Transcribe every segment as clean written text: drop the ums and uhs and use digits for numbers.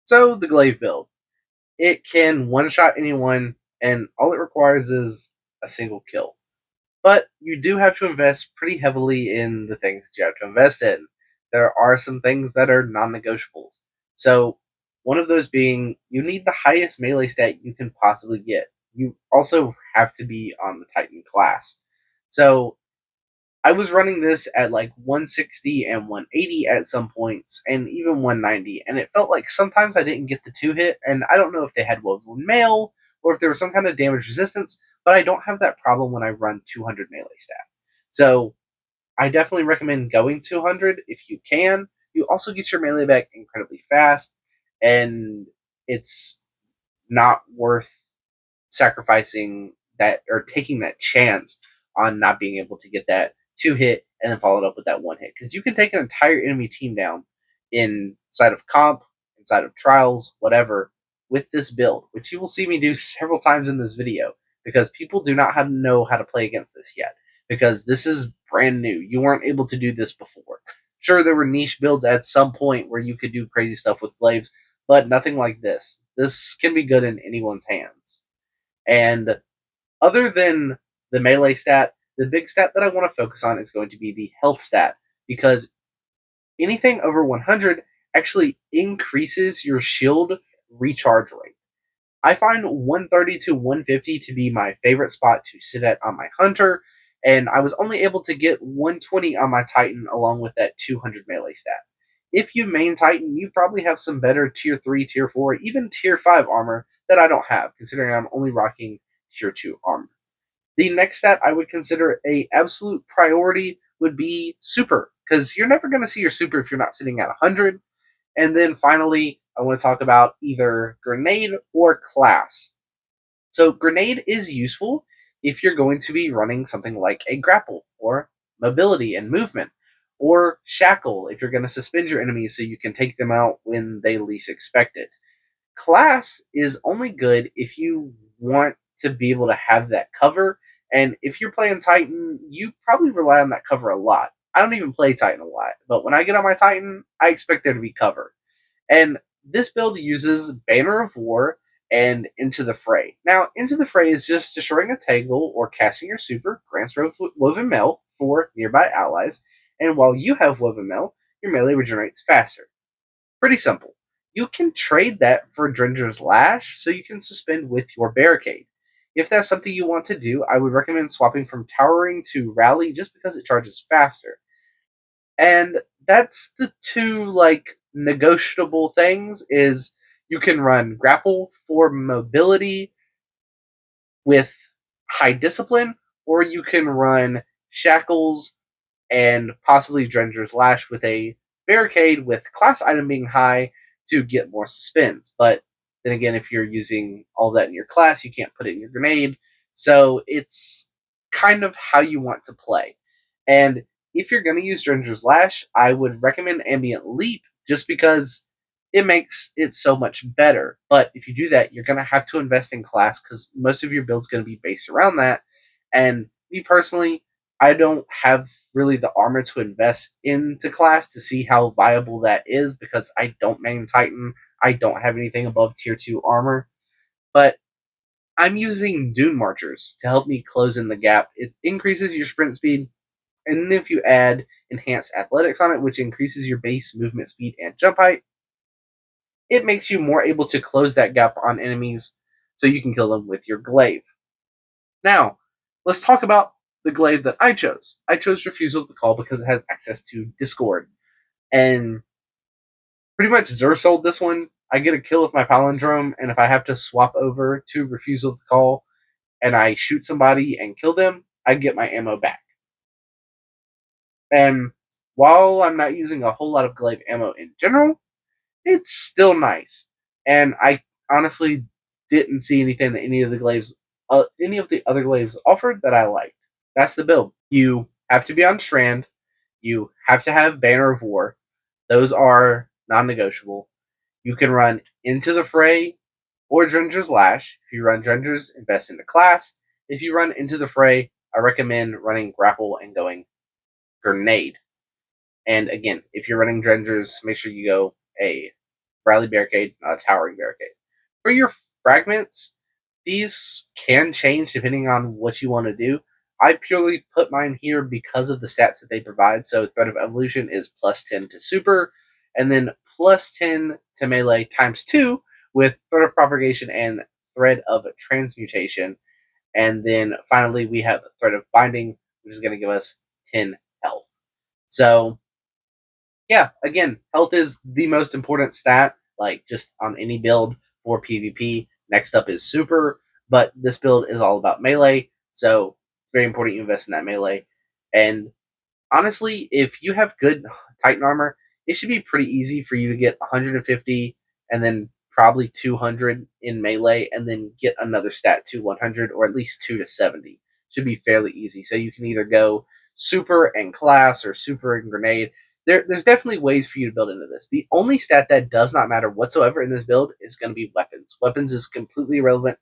So, the Glaive build. It can one-shot anyone, and all it requires is a single kill. But you do have to invest pretty heavily in the things that you have to invest in. There are some things that are non-negotiables. So, one of those being you need the highest melee stat you can possibly get. You also have to be on the Titan class. So, I was running this at like 160 and 180 at some points, and even 190, and it felt like sometimes I didn't get the two hit, and I don't know if they had woven mail or if there was some kind of damage resistance, but I don't have that problem when I run 200 melee stat. So I definitely recommend going 200 if you can. You also get your melee back incredibly fast, and it's not worth sacrificing that or taking that chance on not being able to get that two hit and then follow it up with that one hit. Because you can take an entire enemy team down inside of comp, inside of trials, whatever, with this build, which you will see me do several times in this video because people do not know how to play against this yet. Because this is brand new. You weren't able to do this before. Sure, there were niche builds at some point where you could do crazy stuff with Glaives, but nothing like this. This can be good in anyone's hands. And other than the melee stat, the big stat that I want to focus on is going to be the health stat, because anything over 100 actually increases your shield recharge rate. I find 130 to 150 to be my favorite spot to sit at on my Hunter, and I was only able to get 120 on my Titan along with that 200 melee stat. If you main Titan, you probably have some better tier 3, tier 4, even tier 5 armor that I don't have, considering I'm only rocking tier 2 armor. The next stat I would consider a absolute priority would be super, because you're never going to see your super if you're not sitting at 100. And then finally, I want to talk about either grenade or class. So grenade is useful if you're going to be running something like a grapple or mobility and movement, or shackle if you're going to suspend your enemies so you can take them out when they least expect it. Class is only good if you want to be able to have that cover, and if you're playing Titan, you probably rely on that cover a lot. I don't even play Titan a lot, but when I get on my Titan, I expect there to be cover. And this build uses Banner of War and Into the Fray. Now, Into the Fray is just destroying a Tangle or casting your super, grants Woven Mail for nearby allies, and while you have Woven Mail, your melee regenerates faster. Pretty simple. You can trade that for Drenger's Lash so you can suspend with your Barricade. If that's something you want to do, I would recommend swapping from Towering to Rally just because it charges faster. And that's the two negotiable things is you can run Grapple for mobility with high discipline, or you can run Shackles and possibly Drenger's Lash with a Barricade with class item being high to get more suspends. But then again, if you're using all that in your class, you can't put it in your grenade. So it's kind of how you want to play. And if you're going to use Drenger's Lash, I would recommend Ambient Leap just because it makes it so much better. But if you do that, you're going to have to invest in class because most of your build's going to be based around that. And me personally, I don't have really the armor to invest into class to see how viable that is because I don't main Titan. I don't have anything above tier 2 armor. But I'm using Dune Marchers to help me close in the gap. It increases your sprint speed, and then if you add Enhanced Athletics on it, which increases your base movement speed and jump height, it makes you more able to close that gap on enemies so you can kill them with your glaive. Now, let's talk about the glaive that I chose. I chose Refusal of the Call because it has access to Discord. And pretty much Zur sold this one. I get a kill with my palindrome, and if I have to swap over to Refusal of the Call and I shoot somebody and kill them, I get my ammo back. And while I'm not using a whole lot of glaive ammo in general, it's still nice. And I honestly didn't see anything that any of the other glaives offered that I liked. That's the build. You have to be on Strand. You have to have Banner of War. Those are non-negotiable. You can run Into the Fray or Drenger's Lash. If you run Drenger's, invest into class. If you run Into the Fray, I recommend running Grapple and going Grenade. And again, if you're running Drenger's, make sure you go a rally barricade, not a towering barricade. For your fragments, these can change depending on what you want to do. I purely put mine here because of the stats that they provide. So Threat of Evolution is +10 to super, and then +10 to melee ×2 with Threat of Propagation and Thread of Transmutation. And then finally we have Thread of Binding, which is going to give us 10 health. So yeah, again, health is the most important stat, like just on any build for PvP. Next up is super, but this build is all about melee, so it's very important you invest in that melee. And honestly, if you have good Titan armor, it should be pretty easy for you to get 150 and then probably 200 in melee, and then get another stat to 100 or at least 2 to 70. Should be fairly easy. So you can either go super and class or super and grenade. There's definitely ways for you to build into this. The only stat that does not matter whatsoever in this build is going to be weapons. Weapons is completely irrelevant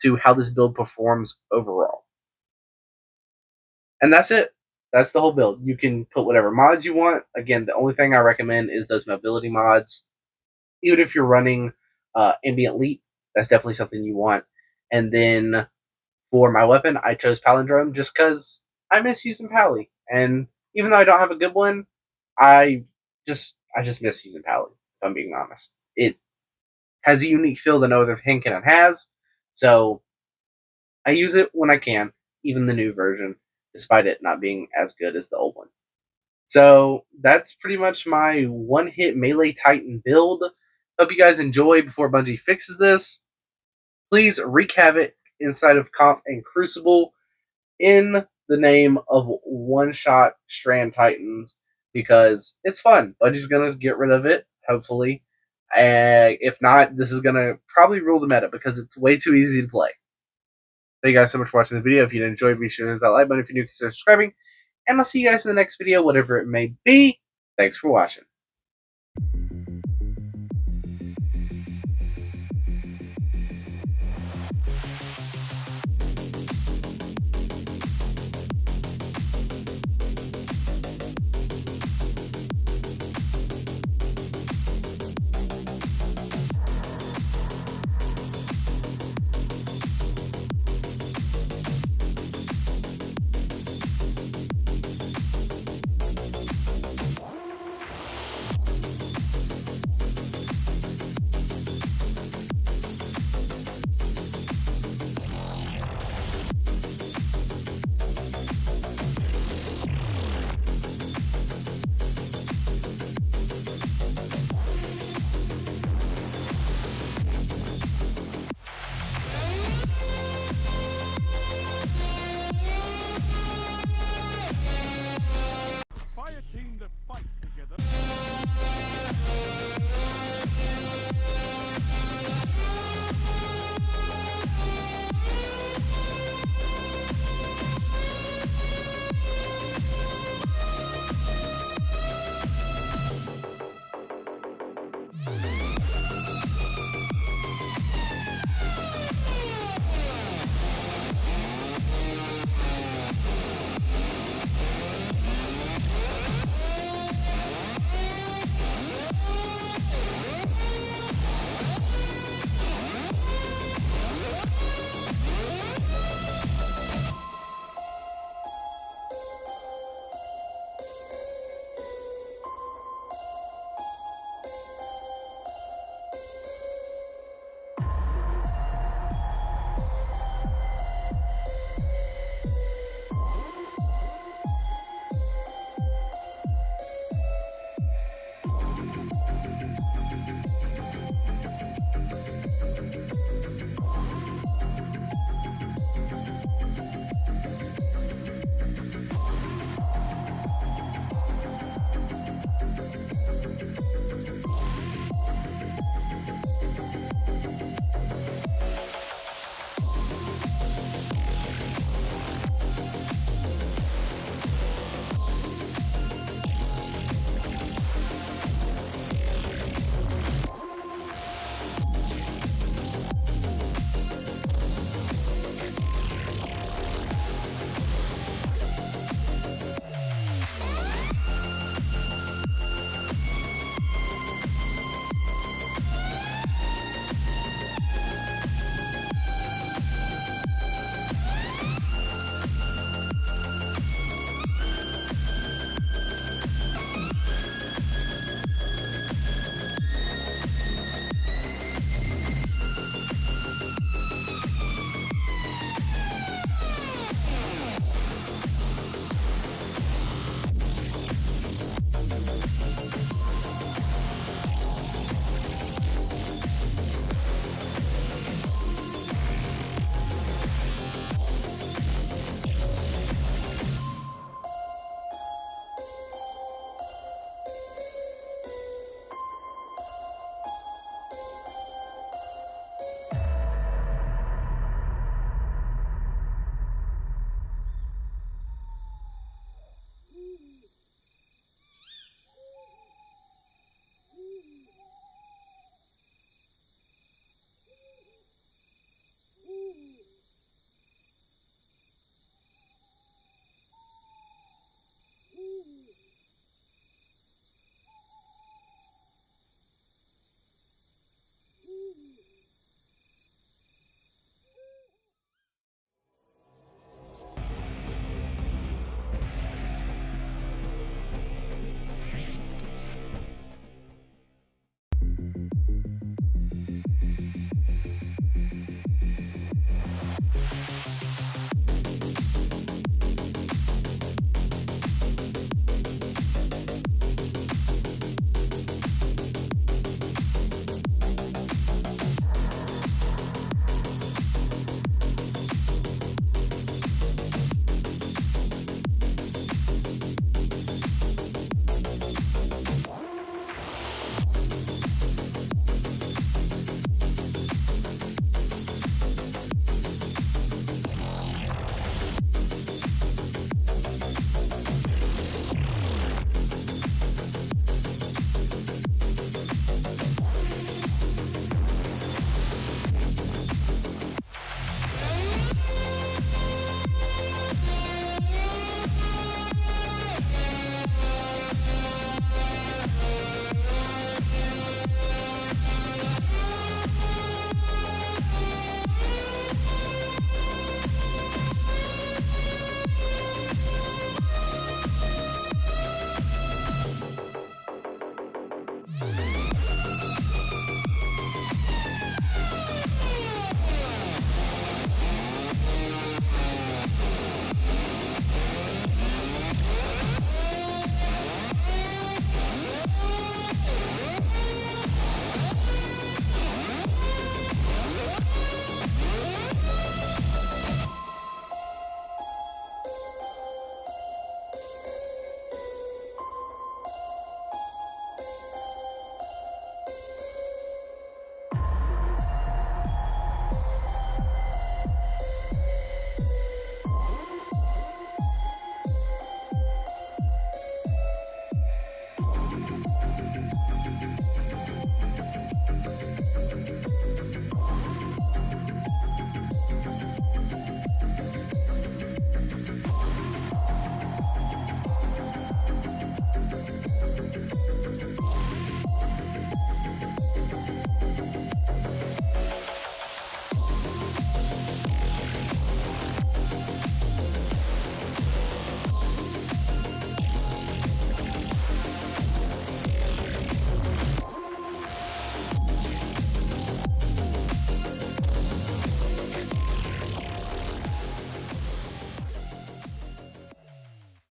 to how this build performs overall. And that's it. That's the whole build. You can put whatever mods you want. Again, the only thing I recommend is those mobility mods. Even if you're running Ambient Leap, that's definitely something you want. And then for my weapon, I chose Palindrome just because I miss using Pally. And even though I don't have a good one, I just miss using Pally, if I'm being honest. It has a unique feel that no other hand cannon has. So I use it when I can, even the new version, despite it not being as good as the old one. So that's pretty much my one-hit melee Titan build. Hope you guys enjoy before Bungie fixes this. Please wreak havoc inside of Comp and Crucible in the name of one-shot Strand Titans because it's fun. Bungie's going to get rid of it, hopefully. If not, this is going to probably rule the meta because it's way too easy to play. Thank you guys so much for watching the video. If you enjoyed, be sure to hit that like button. If you're new, consider subscribing. And I'll see you guys in the next video, whatever it may be. Thanks for watching.